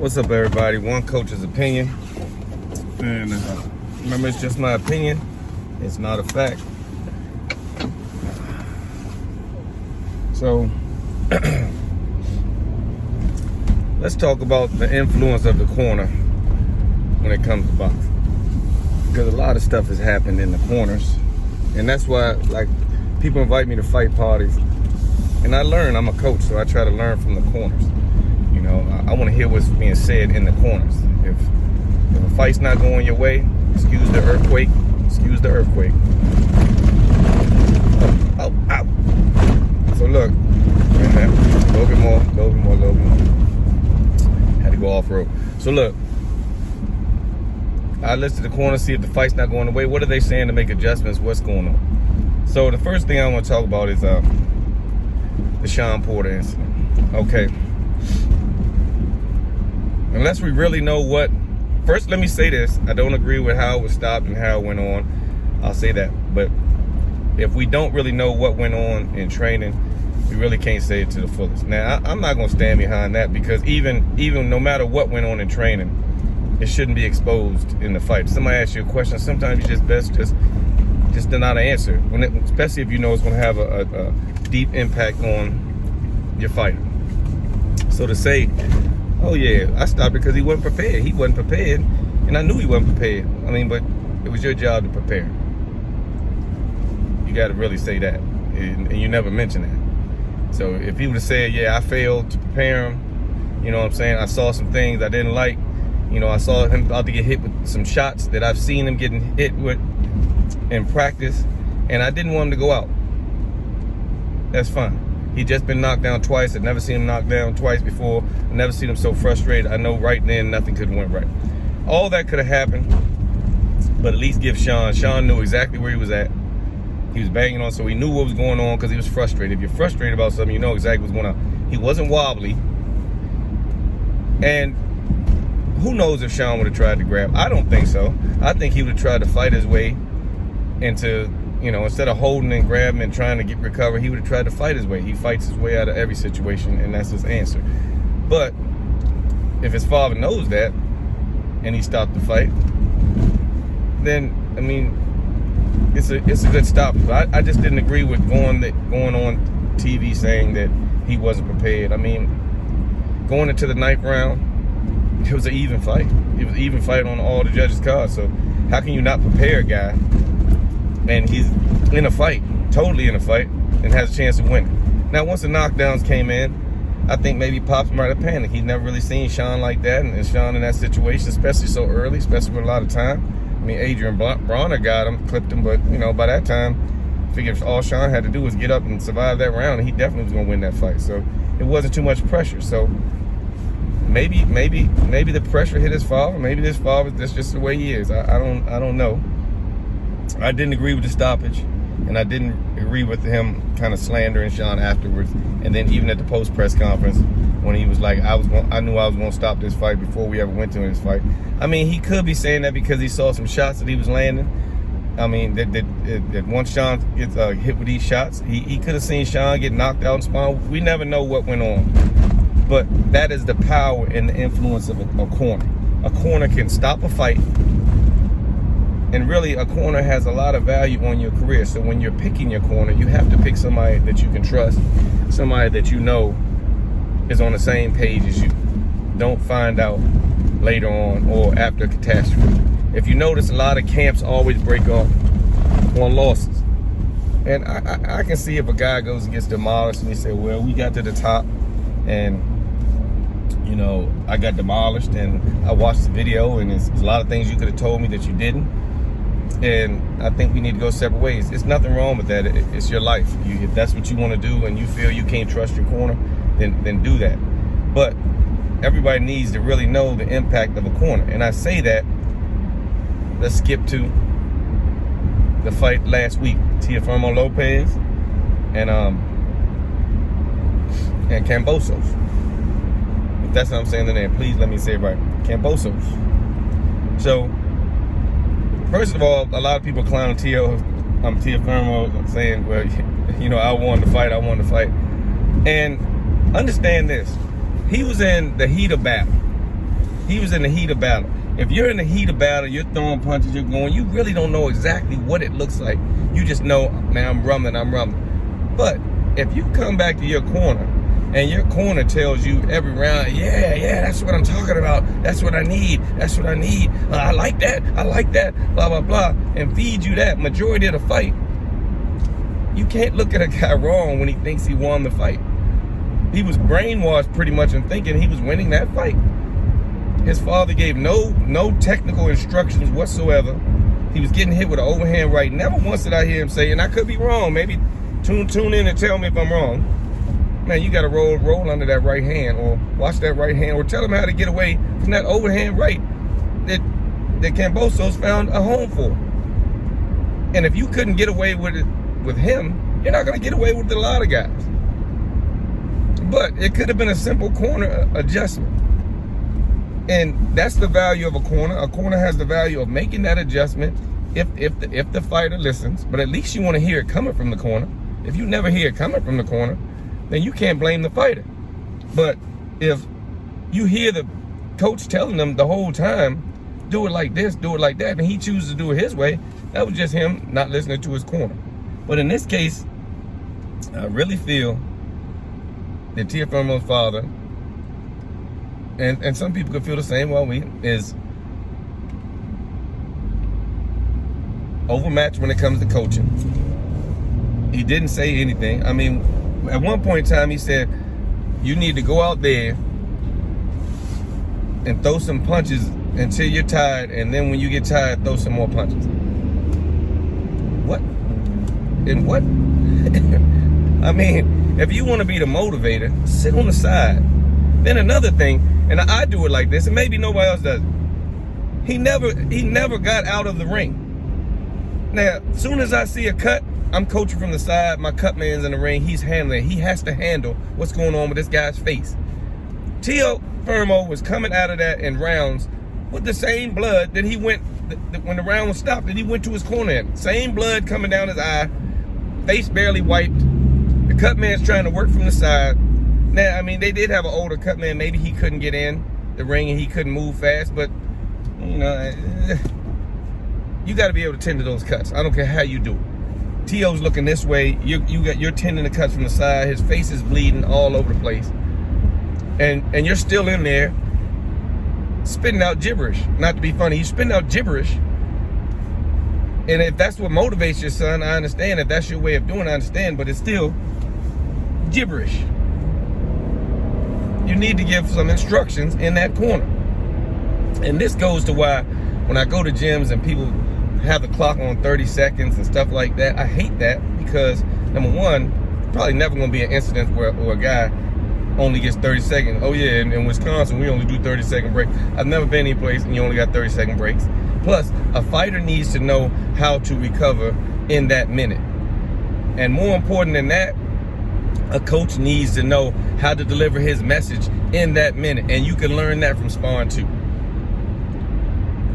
What's up, everybody? One coach's opinion, and remember, it's just my opinion. It's not a fact. So let's talk about the influence of the corner when it comes to boxing, because a lot of stuff has happened in the corners, and that's why, like, people invite me to fight parties, and I learn. I'm a coach, so I try to learn from the corners. You know, I want to hear what's being said in the corners. If a fight's not going your way, excuse the earthquake. Excuse the earthquake. Oh, ow. So look, a little bit more. Had to go off road. So look, I listen to the corner, see if the fight's not going the way. What are they saying to make adjustments? What's going on? So the first thing I want to talk about is the Shawn Porter incident. Okay. Unless we really know what, first let me say this, I don't agree with how it was stopped and how it went on. I'll say that. But if we don't really know what went on in training, we really can't say it to the fullest. Now, I'm not going to stand behind that, because even no matter what went on in training, it shouldn't be exposed in the fight. Somebody asks you a question, sometimes you just best just not answer, especially if you know it's going to have a deep impact on your fighter. So to say, oh yeah, I stopped because he wasn't prepared. He wasn't prepared, and I knew he wasn't prepared. I mean, but it was your job to prepare. You got to really say that, and you never mention that. So if he would have said, yeah, I failed to prepare him, you know what I'm saying? I saw some things I didn't like. You know, I saw him about to get hit with some shots that I've seen him getting hit with in practice, and I didn't want him to go out. That's fine. He just been knocked down twice. I've never seen him knocked down twice before. I've never seen him so frustrated. I know right then nothing could have went right. All that could have happened, but at least give Shawn. Shawn knew exactly where he was at. He was banging on, so he knew what was going on because he was frustrated. If you're frustrated about something, you know exactly what's going on. He wasn't wobbly. And who knows if Shawn would have tried to grab? I don't think so. I think he would have tried to fight his way into, you know, instead of holding and grabbing and trying to get recover, he would have tried to fight his way. He fights his way out of every situation, and that's his answer. But if his father knows that and he stopped the fight, then, I mean, it's a good stop. I just didn't agree with going on TV saying that he wasn't prepared. I mean, going into the 9th round, it was an even fight. It was an even fight on all the judges' cards. So how can you not prepare a guy, and he's in a fight, totally in a fight, and has a chance of winning? Now, once the knockdowns came in, I think maybe Pops might have panicked. He'd never really seen Shawn like that, and Shawn in that situation, especially so early, especially with a lot of time. I mean, Adrian Bronner got him, clipped him, but, you know, by that time, I figured all Shawn had to do was get up and survive that round, and he definitely was going to win that fight. So it wasn't too much pressure. So maybe the pressure hit his father. Maybe his father, that's just the way he is. I don't know. I didn't agree with the stoppage, and I didn't agree with him kind of slandering Shawn afterwards. And then even at the post press conference, when he was like, I knew I was going to stop this fight before we ever went to this fight. I mean, he could be saying that because he saw some shots that he was landing. I mean, that once Shawn gets hit with these shots, he could have seen Shawn get knocked out and spawn. We never know what went on. But that is the power and the influence of a corner. A corner can stop a fight. And really, a corner has a lot of value on your career. So when you're picking your corner, you have to pick somebody that you can trust, somebody that you know is on the same page as you. Don't find out later on or after a catastrophe. If you notice, a lot of camps always break off on losses. And I can see if a guy goes and gets demolished and he say, well, we got to the top and, you know, I got demolished and I watched the video and there's a lot of things you could have told me that you didn't. And I think we need to go separate ways. There's nothing wrong with that. It's your life. If that's what you want to do and you feel you can't trust your corner, then do that. But everybody needs to really know the impact of a corner. And I say that, let's skip to the fight last week. Teofimo Lopez and Kambosos. If that's how I'm saying the name, please let me say it right. Kambosos. So, first of all, a lot of people clown Teofimo saying, well, you know, I wanted to fight. And understand this. He was in the heat of battle. He was in the heat of battle. If you're in the heat of battle, you're throwing punches, you're going, you really don't know exactly what it looks like. You just know, man, I'm rumbling. But if you come back to your corner and your corner tells you every round, yeah, that's what I'm talking about. That's what I need. I like that, blah, blah, blah, and feed you that majority of the fight, you can't look at a guy wrong when he thinks he won the fight. He was brainwashed pretty much in thinking he was winning that fight. His father gave no technical instructions whatsoever. He was getting hit with an overhand right. Never once did I hear him say, and I could be wrong, maybe tune in and tell me if I'm wrong, man, you got to roll under that right hand, or watch that right hand, or tell him how to get away from that overhand right that Kambosos found a home for. And if you couldn't get away with it with him, you're not going to get away with a lot of guys. But it could have been a simple corner adjustment. And that's the value of a corner. A corner has the value of making that adjustment if the fighter listens. But at least you want to hear it coming from the corner. If you never hear it coming from the corner, then you can't blame the fighter. But if you hear the coach telling them the whole time, do it like this, do it like that, and he chooses to do it his way, that was just him not listening to his corner. But in this case, I really feel that Teofimo's father, and some people could feel the same way, is overmatched when it comes to coaching. He didn't say anything. I mean, at one point in time, he said, you need to go out there and throw some punches until you're tired, and then when you get tired, throw some more punches. What? And what? I mean, if you want to be the motivator, sit on the side. Then another thing, and I do it like this, and maybe nobody else does it. He never got out of the ring. Now, as soon as I see a cut, I'm coaching from the side. My cut man's in the ring. He's handling it. He has to handle what's going on with this guy's face. Teofimo was coming out of that in rounds with the same blood that he went, when the round was stopped, that he went to his corner in. Same blood coming down his eye, face barely wiped. The cut man's trying to work from the side. Now, I mean, they did have an older cut man. Maybe he couldn't get in the ring and he couldn't move fast, but, you know, you got to be able to tend to those cuts. I don't care how you do it. Tio's looking this way. You're tending the cuts from the side. His face is bleeding all over the place, and you're still in there spitting out gibberish. Not to be funny, you spitting out gibberish. And if that's what motivates your son, I understand. If that's your way of doing it, I understand. But it's still gibberish. You need to give some instructions in that corner. And this goes to why when I go to gyms and people have the clock on 30 seconds and stuff like that, I hate that, because number one, probably never going to be an incident where a guy only gets 30 seconds. Oh yeah, in Wisconsin, we only do 30-second breaks. I've never been any place and you only got 30-second breaks. Plus, a fighter needs to know how to recover in that minute. And more important than that, a coach needs to know how to deliver his message in that minute. And you can learn that from sparring too.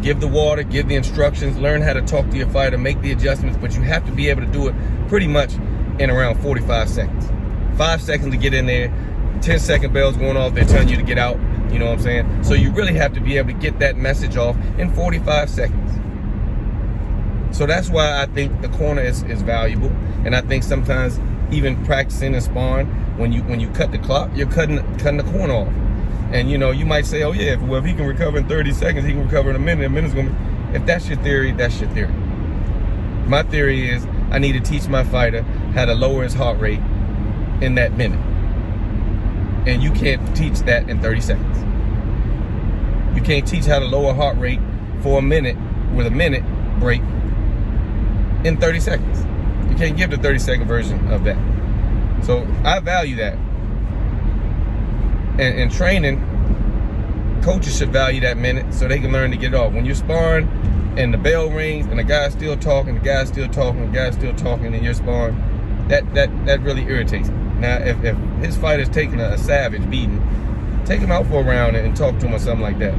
Give the water, give the instructions, learn how to talk to your fighter, make the adjustments, but you have to be able to do it pretty much in around 45 seconds. 5 seconds to get in there, 10-second bells going off, they're telling you to get out, you know what I'm saying? So you really have to be able to get that message off in 45 seconds. So that's why I think the corner is valuable, and I think sometimes even practicing and sparring, when you cut the clock, you're cutting the corner off. And you know, you might say, oh yeah, if he can recover in 30 seconds, he can recover in a minute. A minute's gonna be. If that's your theory, that's your theory. My theory is I need to teach my fighter how to lower his heart rate in that minute. And you can't teach that in 30 seconds. You can't teach how to lower heart rate for a minute with a minute break in 30 seconds. You can't give the 30-second version of that. So I value that. And in training, coaches should value that minute so they can learn to get it off. When you're sparring and the bell rings and the guy's still talking, and you're sparring, that really irritates me. Now, if his fighter's taking a savage beating, take him out for a round and talk to him or something like that.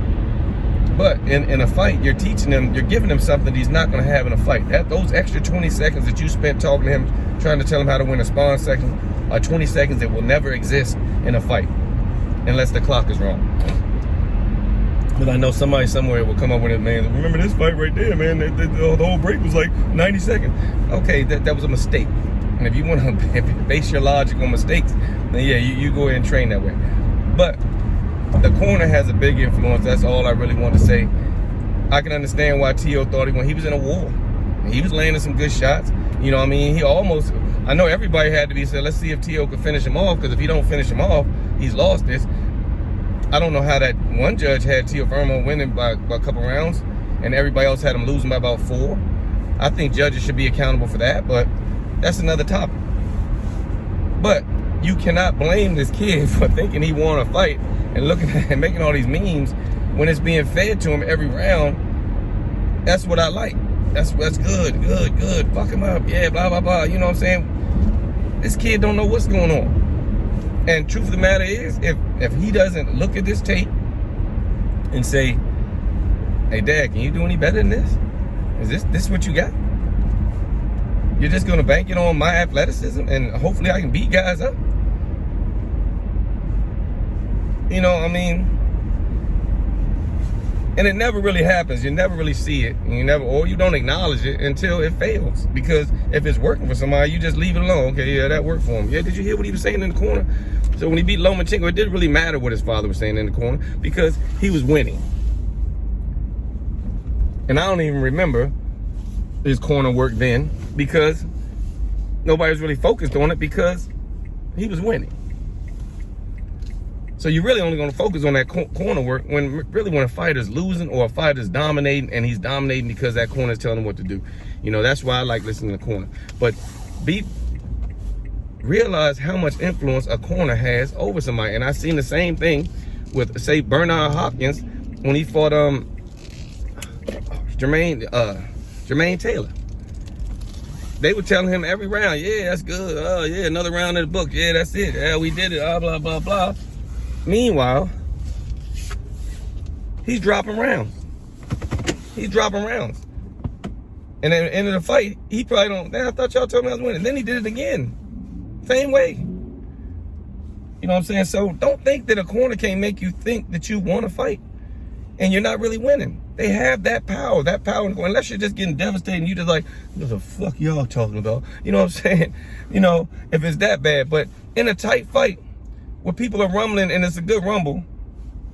But in a fight, you're teaching him, you're giving him something he's not going to have in a fight. Those extra 20 seconds that you spent talking to him, trying to tell him how to win a sparring section, are 20 seconds that will never exist in a fight unless the clock is wrong. But I know somebody somewhere will come up with it, man. Remember this fight right there, man? The whole break was like 90 seconds. Okay, that was a mistake. And if you want to base your logic on mistakes, then yeah, you go ahead and train that way. But the corner has a big influence. That's all I really want to say. I can understand why T.O. thought when he was in a war. He was landing some good shots. You know what I mean? He almost, I know everybody had to be said, let's see if T.O. could finish him off, because if he don't finish him off, he's lost this. I don't know how that one judge had Teofimo winning by a couple rounds and everybody else had him losing by about 4. I think judges should be accountable for that, but that's another topic. But you cannot blame this kid for thinking he won a fight and looking at and making all these memes when it's being fed to him every round. That's what I like. That's good. Fuck him up. Yeah, blah, blah, blah. You know what I'm saying? This kid don't know what's going on. And truth of the matter is, if he doesn't look at this tape and say, hey, Dad, can you do any better than this? Is this what you got? You're just going to bank it on my athleticism and hopefully I can beat guys up? You know, I mean, and it never really happens. You never really see it. And or you don't acknowledge it until it fails. Because if it's working for somebody, you just leave it alone. Okay, yeah, that worked for him. Yeah, did you hear what he was saying in the corner? So when he beat Lomachenko, it didn't really matter what his father was saying in the corner because he was winning. And I don't even remember his corner work then because nobody was really focused on it because he was winning. So you're really only going to focus on that corner work when a fighter's losing or a fighter's dominating, and he's dominating because that corner is telling him what to do. You know, that's why I like listening to the corner. But realize how much influence a corner has over somebody. And I seen the same thing with, say, Bernard Hopkins when he fought Jermaine Taylor. They were telling him every round, yeah, that's good. Oh, yeah, another round in the book. Yeah, that's it. Yeah, we did it. Blah, blah, blah. Meanwhile, he's dropping rounds. And at the end of the fight, he probably don't, man, I thought y'all told me I was winning. Then he did it again. Same way. You know what I'm saying? So don't think that a corner can't make you think that you want to fight and you're not really winning. They have that power, unless you're just getting devastated and you just like, what the fuck y'all talking about? You know what I'm saying? You know, if it's that bad. But in a tight fight, where people are rumbling and it's a good rumble,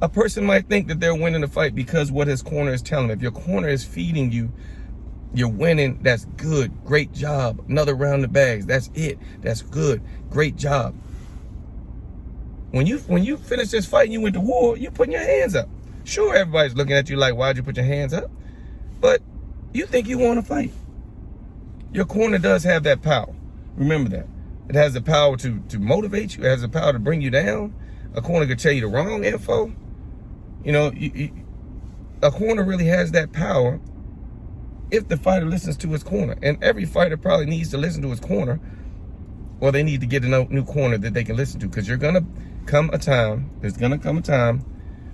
a person might think that they're winning the fight because what his corner is telling them. If your corner is feeding you, you're winning, that's good, great job. Another round of the bags, that's it, that's good, great job. When you finish this fight and you went to war, you putting your hands up. Sure, everybody's looking at you like, why'd you put your hands up? But you think you want to fight. Your corner does have that power. Remember that. It has the power to motivate you. It has the power to bring you down. A corner could tell you the wrong info. You know, a corner really has that power if the fighter listens to his corner. And every fighter probably needs to listen to his corner, or they need to get a new corner that they can listen to. Because there's going to come a time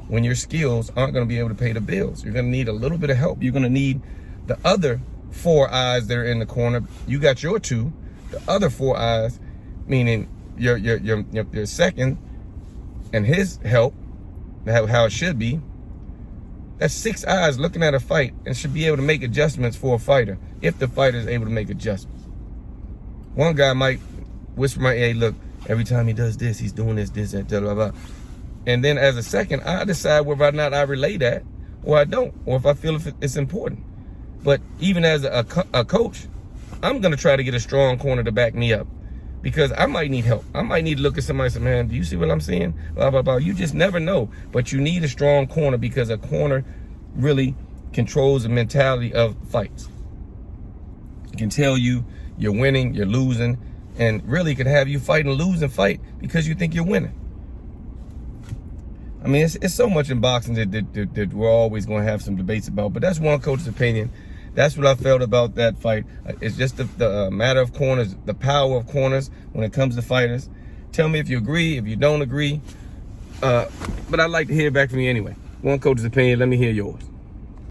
when your skills aren't going to be able to pay the bills. You're going to need a little bit of help. You're going to need the other 4 eyes that are in the corner. You got your 2. The other 4 eyes, meaning your second and his help, how it should be. That's 6 eyes looking at a fight and should be able to make adjustments for a fighter if the fighter is able to make adjustments. One guy might whisper my ear, hey, look, every time he does this, he's doing this, that, blah, blah, blah. And then as a second, I decide whether or not I relay that or I don't, or if I feel it's important. But even as a coach, I'm going to try to get a strong corner to back me up because I might need help. I might need to look at somebody and say, man, do you see what I'm seeing? Blah, blah, blah. You just never know. But you need a strong corner because a corner really controls the mentality of fights. It can tell you you're winning, you're losing, and really could have you fight and lose and fight because you think you're winning. I mean, it's so much in boxing that we're always going to have some debates about, but that's one coach's opinion. That's what I felt about that fight. It's just the matter of corners, the power of corners when it comes to fighters. Tell me if you agree, if you don't agree. But I'd like to hear back from you anyway. One coach's opinion, let me hear yours.